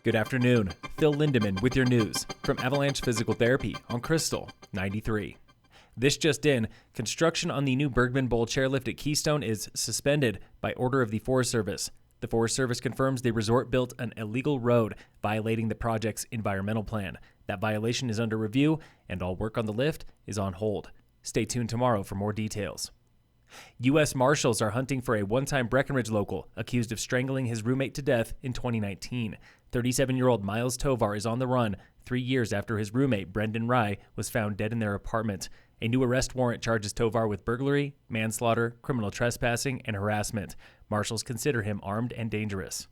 Good afternoon. Phil Lindeman with your news from Avalanche Physical Therapy on Krystal 93. This just in, construction on the new Bergman chairlift at Keystone is suspended by order of the Forest Service. The Forest Service confirms the resort built an illegal road, violating the project's environmental plan. That violation is under review, and all work on the lift is on hold. Stay tuned tomorrow for more details. U.S. Marshals are hunting for a one-time Breckenridge local accused of strangling his roommate to death in 2019. 37-year-old Miles Tovar is on the run 3 years after his roommate, Brendan Rye, was found dead in their apartment. A new arrest warrant charges Tovar with burglary, manslaughter, criminal trespassing, and harassment. Marshals consider him armed and dangerous.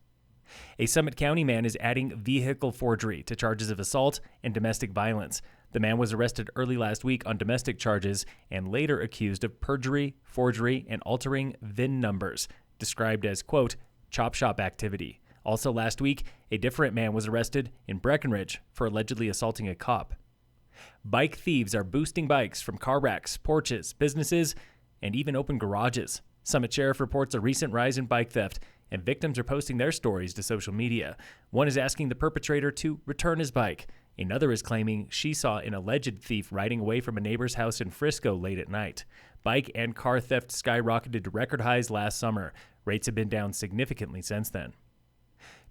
A Summit County man is adding vehicle forgery to charges of assault and domestic violence. The man was arrested early last week on domestic charges and later accused of perjury, forgery, and altering VIN numbers, described as, quote, chop shop activity. Also last week, a different man was arrested in Breckenridge for allegedly assaulting a cop. Bike thieves are boosting bikes from car racks, porches, businesses, and even open garages. Summit Sheriff reports a recent rise in bike theft, and victims are posting their stories to social media. One is asking the perpetrator to return his bike. Another is claiming she saw an alleged thief riding away from a neighbor's house in Frisco late at night. Bike and car theft skyrocketed to record highs last summer. Rates have been down significantly since then.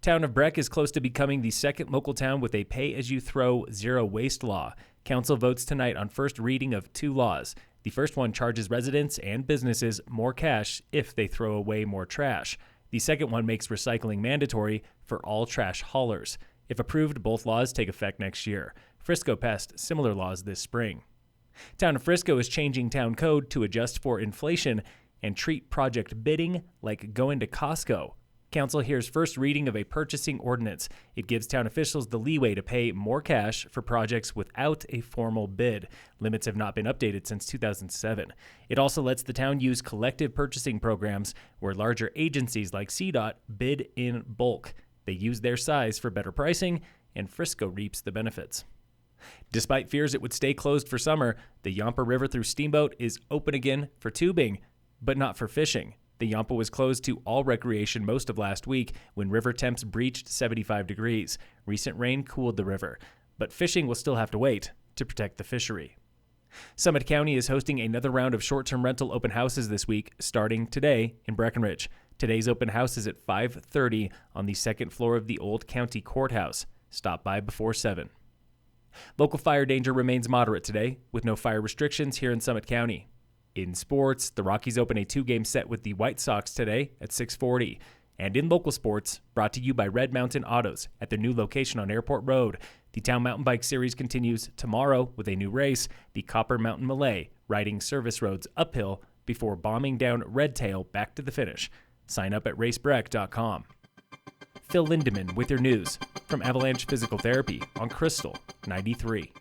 Town of Breck is close to becoming the second local town with a pay-as-you-throw zero waste law. Council votes tonight on first reading of two laws. The first one charges residents and businesses more cash if they throw away more trash. The second one makes recycling mandatory for all trash haulers. If approved, both laws take effect next year. Frisco passed similar laws this spring. Town of Frisco is changing town code to adjust for inflation and treat project bidding like going to Costco. Council hears first reading of a purchasing ordinance. It gives town officials the leeway to pay more cash for projects without a formal bid. Limits have not been updated since 2007. It also lets the town use collective purchasing programs where larger agencies like CDOT bid in bulk. They use their size for better pricing, and Frisco reaps the benefits. Despite fears it would stay closed for summer, the Yampa River through Steamboat is open again for tubing, but not for fishing. The Yampa was closed to all recreation most of last week when river temps breached 75 degrees. Recent rain cooled the river, but fishing will still have to wait to protect the fishery. Summit County is hosting another round of short-term rental open houses this week, starting today in Breckenridge. Today's open house is at 5:30 on the second floor of the old county courthouse. Stop by before 7. Local fire danger remains moderate today, with no fire restrictions here in Summit County. In sports, the Rockies open a 2-game set with the White Sox today at 6:40. And in local sports, brought to you by Red Mountain Autos at their new location on Airport Road. The Town Mountain Bike Series continues tomorrow with a new race, the Copper Mountain Malay, riding service roads uphill before bombing down Red Tail back to the finish. Sign up at racebreck.com. Phil Lindeman with your news from Avalanche Physical Therapy on Krystal 93.